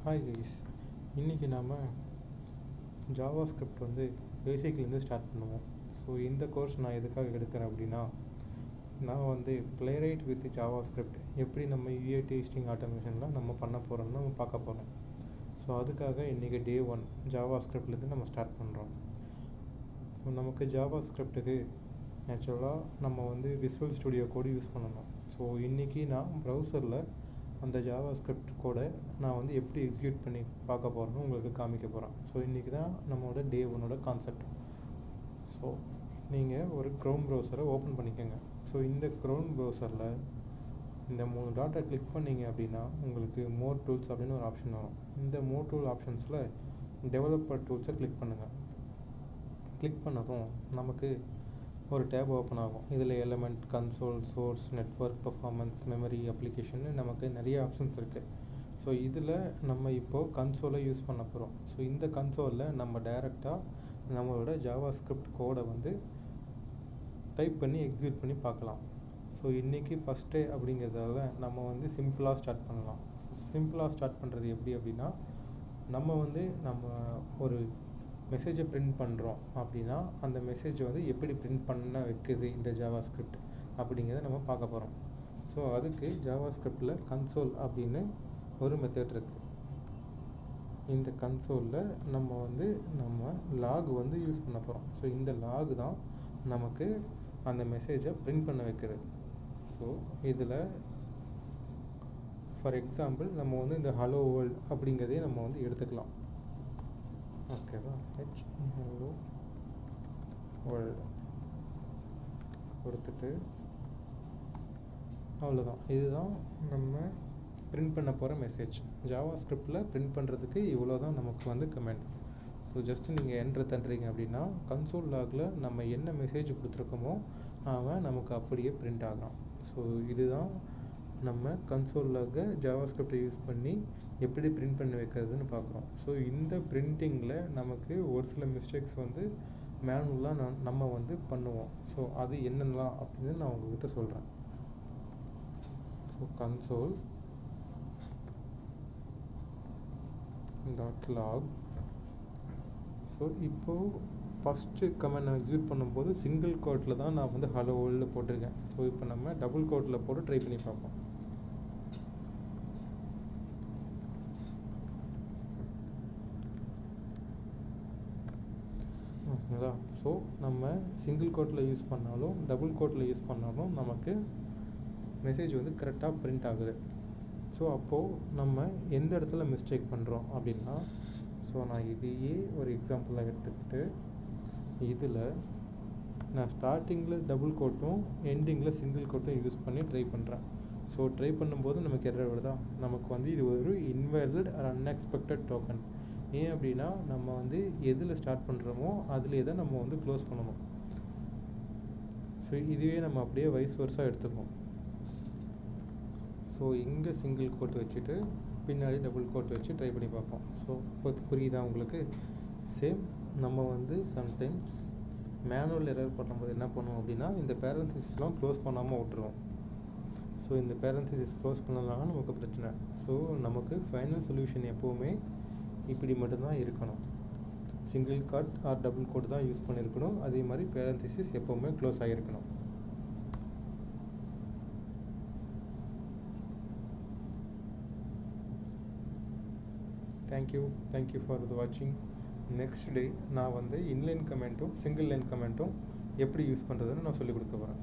Hi guys, இன்றைக்கி நாம் Java script வந்து பேசிக்லேருந்து ஸ்டார்ட் பண்ணுவோம். ஸோ இந்த கோர்ஸ் நான் எதுக்காக எடுக்கிறேன் அப்படின்னா, நான் வந்து பிளேரைட் வித் ஜாவா ஸ்கிரிப்ட் எப்படி நம்ம யூஏ டெஸ்டிங் ஆட்டோமேஷனில் நம்ம பண்ண போகிறோம்னு நம்ம பார்க்க போகிறோம். ஸோ அதுக்காக இன்றைக்கி டே 1 ஜாவா ஸ்கிரிப்ட்லேருந்து நம்ம ஸ்டார்ட் பண்ணுறோம். ஸோ நமக்கு ஜாவா ஸ்கிரிப்டுக்கு நேச்சுரலாக நம்ம வந்து விசுவல் ஸ்டுடியோ கோடு யூஸ் பண்ணணும். ஸோ இன்றைக்கி நான் ப்ரௌசரில் அந்த ஜாவா ஸ்கிரிப்ட் கோடை நான் வந்து எப்படி எக்ஸிக்யூட் பண்ணி பார்க்க போகிறேன்னு உங்களுக்கு காமிக்க போகிறேன். ஸோ இன்றைக்கி தான் நம்மளோட டே 1 கான்செப்ட். ஸோ நீங்கள் ஒரு க்ரோம் ப்ரௌசரை ஓப்பன் பண்ணிக்கோங்க. ஸோ இந்த க்ரோம் ப்ரௌசரில் இந்த 3 டாட்டை கிளிக் பண்ணிங்க அப்படின்னா உங்களுக்கு மோர் டூல்ஸ் அப்படின்னு ஒரு ஆப்ஷன் வரும். இந்த மோர் டூல் ஆப்ஷன்ஸில் டெவலப்பர் டூல்ஸை கிளிக் பண்ணுங்கள். கிளிக் பண்ணதும் நமக்கு ஒரு டேப் ஓப்பன் ஆகும். இதில் element, console, source, network, performance, memory, application நமக்கு நிறைய ஆப்ஷன்ஸ் இருக்குது. ஸோ இதில் நம்ம இப்போது கன்சோலை யூஸ் பண்ண போகிறோம். ஸோ இந்த கன்சோலில் நம்ம டைரெக்டாக நம்மளோட ஜாவா ஸ்கிரிப்ட் கோடை வந்து டைப் பண்ணி எக்ஸிக்யூட் பண்ணி பார்க்கலாம். ஸோ இன்றைக்கி ஃபஸ்ட் டே அப்படிங்கிறதால நம்ம வந்து சிம்பிளாக ஸ்டார்ட் பண்ணலாம். சிம்பிளாக ஸ்டார்ட் பண்ணுறது எப்படி அப்படின்னா, நம்ம ஒரு மெசேஜை பிரிண்ட் பண்ணுறோம் அப்படின்னா அந்த மெசேஜை வந்து எப்படி பிரிண்ட் பண்ண வைக்குது இந்த ஜாவா ஸ்கிரிப்ட் அப்படிங்கிறத நம்ம பார்க்க போகிறோம். ஸோ அதுக்கு ஜாவா ஸ்கிரிப்டில் கன்சோல் அப்படின்னு ஒரு மெத்தட் இருக்குது. இந்த கன்சோலில் நம்ம லாக் வந்து யூஸ் பண்ண போகிறோம். ஸோ இந்த லாக் தான் நமக்கு அந்த மெசேஜை பிரிண்ட் பண்ண வைக்குது. ஸோ இதில் ஃபார் எக்ஸாம்பிள் நம்ம வந்து இந்த ஹலோ வேர்ல்ட் அப்படிங்கிறதே நம்ம வந்து எடுத்துக்கலாம். ஓகேவா, ஹலோ வேர்ல்டு கொடுத்துட்டு அவ்வளோதான். இதுதான் நம்ம பிரிண்ட் பண்ண போகிற மெசேஜ். ஜாவா ஸ்கிரிப்டில் பிரிண்ட் பண்ணுறதுக்கு இவ்வளோ தான் நமக்கு வந்து கமெண்ட். ஸோ ஜஸ்ட்டு நீங்கள் என்ட்ரு தண்டுறீங்க அப்படின்னா கன்சோல் லாகில் நம்ம என்ன மெசேஜ் கொடுத்துருக்கோமோ அவன் நமக்கு அப்படியே பிரிண்ட் ஆகலாம். ஸோ இதுதான் நம்ம கன்சோல் லாகை ஜாவா ஸ்கிரிப்டை யூஸ் பண்ணி எப்படி பிரிண்ட் பண்ணி வைக்கிறதுன்னு பார்க்குறோம். ஸோ இந்த பிரிண்டிங்கில் நமக்கு ஒரு சில மிஸ்டேக்ஸ் வந்து மேனுவலாக நம்ம வந்து பண்ணுவோம். ஸோ அது என்னென்னலாம் அப்படின்னு நான் உங்கள்கிட்ட சொல்கிறேன். So console dot log. So இப்போது ஃபஸ்ட்டு கமெண்ட் நான் எக்ஸிக்யூட் பண்ணும்போது சிங்கிள் கோட்டில் தான் நான் வந்து ஹலோ வேர்ல்டு போட்டிருக்கேன். ஸோ இப்போ நம்ம டபுள் கோட்டில் போட்டு ட்ரை பண்ணி பார்ப்போம். ஓகேங்களா? ஸோ நம்ம சிங்கிள் கோட்டில் யூஸ் பண்ணாலும் டபுள் கோட்டில் யூஸ் பண்ணாலும் நமக்கு மெசேஜ் வந்து கரெக்டாக பிரிண்ட் ஆகுது. ஸோ அப்போது நம்ம எந்த இடத்துல மிஸ்டேக் பண்ணுறோம் அப்படின்னா, ஸோ நான் இதையே ஒரு எக்ஸாம்பிளாக எடுத்துக்கிட்டு இதில் நான் ஸ்டார்டிங்கில் டபுள் கோட்டும் எண்டிங்கில் சிங்கிள் கோட்டும் யூஸ் பண்ணி ட்ரை பண்ணுறேன். ஸோ ட்ரை பண்ணும்போது நமக்கு எரர் வருதா, நமக்கு வந்து இது ஒரு இன்வேலிட் ஆர் அன்எக்ஸ்பெக்டட் டோக்கன். ஏன் அப்படின்னா நம்ம வந்து எதில் ஸ்டார்ட் பண்ணுறோமோ அதிலே தான் நம்ம வந்து க்ளோஸ் பண்ணணும். ஸோ இதுவே நம்ம அப்படியே வைஸ் வர்ஸாக எடுத்துப்போம். ஸோ இங்கே சிங்கிள் கோட் வச்சுட்டு பின்னாடி டபுள் கோட் வச்சு ட்ரை பண்ணி பார்ப்போம். ஸோ இப்போ புரியுதா உங்களுக்கு? சேம் நம்ம வந்து சம்டைம்ஸ் மேனுவல் எரர் பண்ணும்போது என்ன பண்ணுவோம் அப்படின்னா இந்த பேரன்சிஸ்லாம் க்ளோஸ் பண்ணாமல் விட்டுருவோம். ஸோ இந்த பேரன்சிஸ் க்ளோஸ் பண்ணலாம் நமக்கு பிரச்சனை. ஸோ நமக்கு ஃபைனல் சொல்யூஷன் எப்போவுமே இப்படி மட்டும்தான் இருக்கணும். Single quote or double quote தான் யூஸ் பண்ணியிருக்கணும். அதே மாதிரி பேரன்சிஸ் எப்போவுமே க்ளோஸ் ஆகியிருக்கணும். தேங்க்யூ ஃபார் வாட்சிங். நெக்ஸ்ட் டே நான் வந்து இன்லைன் கமெண்ட்டும் சிங்கிள் லைன் கமெண்ட்டும் எப்படி யூஸ் பண்ணுறதுன்னு நான் சொல்லிக் கொடுக்க போகிறேன்.